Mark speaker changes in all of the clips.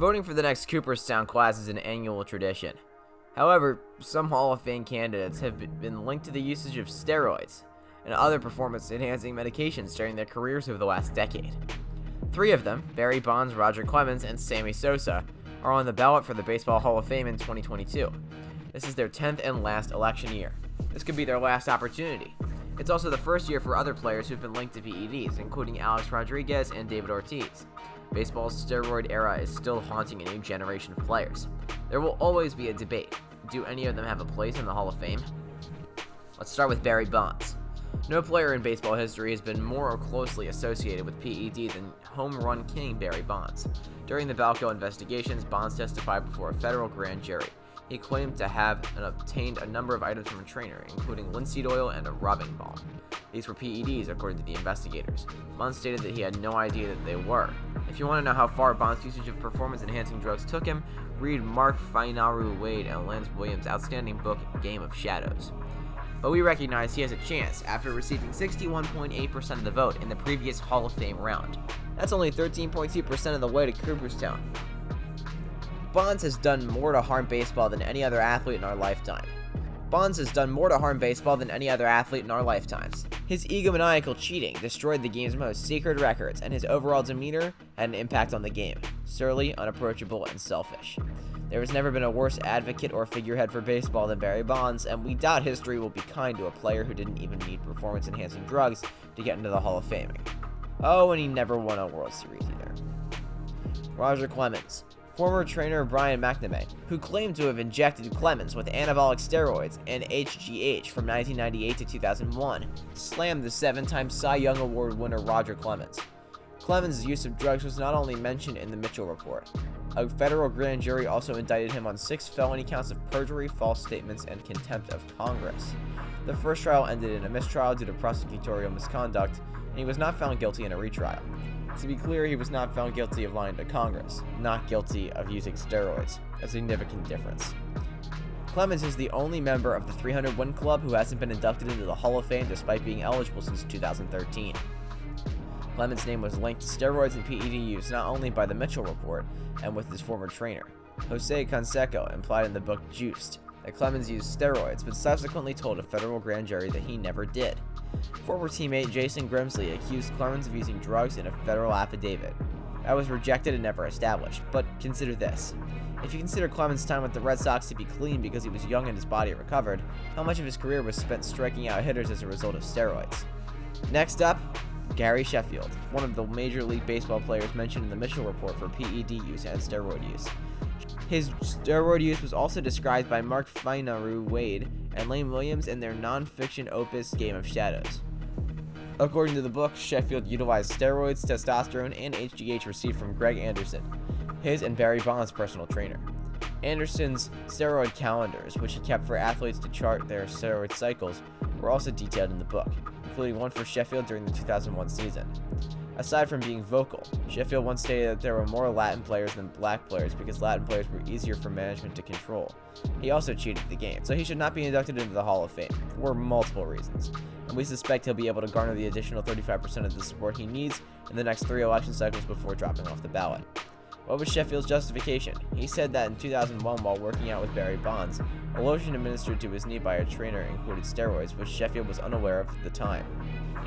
Speaker 1: Voting for the next Cooperstown class is an annual tradition. However, some Hall of Fame candidates have been linked to the usage of steroids and other performance-enhancing medications during their careers over the last decade. 3 of them, Barry Bonds, Roger Clemens, and Sammy Sosa, are on the ballot for the Baseball Hall of Fame in 2022. This is their 10th and last election year. This could be their last opportunity. It's also the first year for other players who've been linked to PEDs, including Alex Rodriguez and David Ortiz. Baseball's steroid era is still haunting a new generation of players. There will always be a debate. Do any of them have a place in the Hall of Fame? Let's start with Barry Bonds. No player in baseball history has been more closely associated with PED than home run king Barry Bonds. During the Balco investigations, Bonds testified before a federal grand jury. He claimed to have obtained a number of items from a trainer, including linseed oil and a rubbing balm. These were PEDs, according to the investigators. Bonds stated that he had no idea that they were. If you want to know how far Bonds' usage of performance-enhancing drugs took him, read Mark Fainaru Wade and Lance Williams' outstanding book, Game of Shadows. But we recognize he has a chance after receiving 61.8% of the vote in the previous Hall of Fame round. That's only 13.2% of the way to Cooperstown. Bonds has done more to harm baseball than any other athlete in our lifetime. His egomaniacal cheating destroyed the game's most sacred records, and his overall demeanor had an impact on the game. Surly, unapproachable, and selfish. There has never been a worse advocate or figurehead for baseball than Barry Bonds, and we doubt history will be kind to a player who didn't even need performance-enhancing drugs to get into the Hall of Fame. Oh, and he never won a World Series either. Roger Clemens. Former trainer Brian McNamee, who claimed to have injected Clemens with anabolic steroids and HGH from 1998 to 2001, slammed the 7-time Cy Young Award winner Roger Clemens. Clemens' use of drugs was not only mentioned in the Mitchell Report. A federal grand jury also indicted him on 6 felony counts of perjury, false statements, and contempt of Congress. The first trial ended in a mistrial due to prosecutorial misconduct, and he was not found guilty in a retrial. To be clear, he was not found guilty of lying to Congress, not guilty of using steroids, a significant difference. Clemens is the only member of the 300-win club who hasn't been inducted into the Hall of Fame despite being eligible since 2013. Clemens' name was linked to steroids and PED use not only by the Mitchell Report and with his former trainer. Jose Canseco implied in the book Juiced that Clemens used steroids, but subsequently told a federal grand jury that he never did. Former teammate Jason Grimsley accused Clemens of using drugs in a federal affidavit. That was rejected and never established, but consider this. If you consider Clemens' time with the Red Sox to be clean because he was young and his body recovered, how much of his career was spent striking out hitters as a result of steroids? Next up, Gary Sheffield, one of the Major League Baseball players mentioned in the Mitchell Report for PED use and steroid use. His steroid use was also described by Mark Fainaru Wade and Lane Williams in their non-fiction opus Game of Shadows. According to the book, Sheffield utilized steroids, testosterone, and HGH received from Greg Anderson, his and Barry Bonds' personal trainer. Anderson's steroid calendars, which he kept for athletes to chart their steroid cycles, were also detailed in the book, including one for Sheffield during the 2001 season. Aside from being vocal, Sheffield once stated that there were more Latin players than black players because Latin players were easier for management to control. He also cheated the game, so he should not be inducted into the Hall of Fame, for multiple reasons, and we suspect he'll be able to garner the additional 35% of the support he needs in the next 3 election cycles before dropping off the ballot. What was Sheffield's justification? He said that in 2001, while working out with Barry Bonds, a lotion administered to his knee by a trainer included steroids, which Sheffield was unaware of at the time.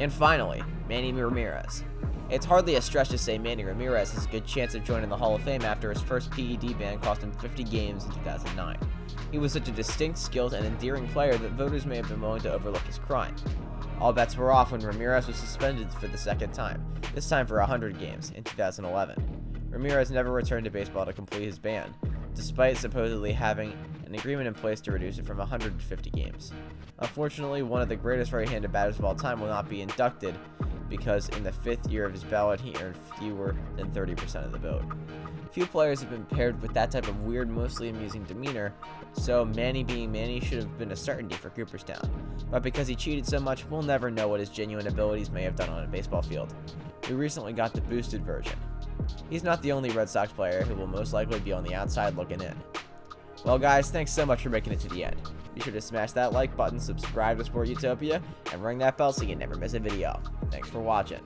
Speaker 1: And finally, Manny Ramirez. It's hardly a stretch to say Manny Ramirez has a good chance of joining the Hall of Fame after his first PED ban cost him 50 games in 2009. He was such a distinct, skilled, and endearing player that voters may have been willing to overlook his crime. All bets were off when Ramirez was suspended for the second time, this time for 100 games, in 2011. Ramirez never returned to baseball to complete his ban, despite supposedly having an agreement in place to reduce it from 150 games. Unfortunately, one of the greatest right-handed batters of all time will not be inducted because in the 5th year of his ballot, he earned fewer than 30% of the vote. Few players have been paired with that type of weird, mostly amusing demeanor, so Manny being Manny should have been a certainty for Cooperstown. But because he cheated so much, we'll never know what his genuine abilities may have done on a baseball field. We recently got the boosted version. He's not the only Red Sox player who will most likely be on the outside looking in. Well guys, thanks so much for making it to the end. Be sure to smash that like button, subscribe to Sport Utopia, and ring that bell so you never miss a video. Thanks for watching.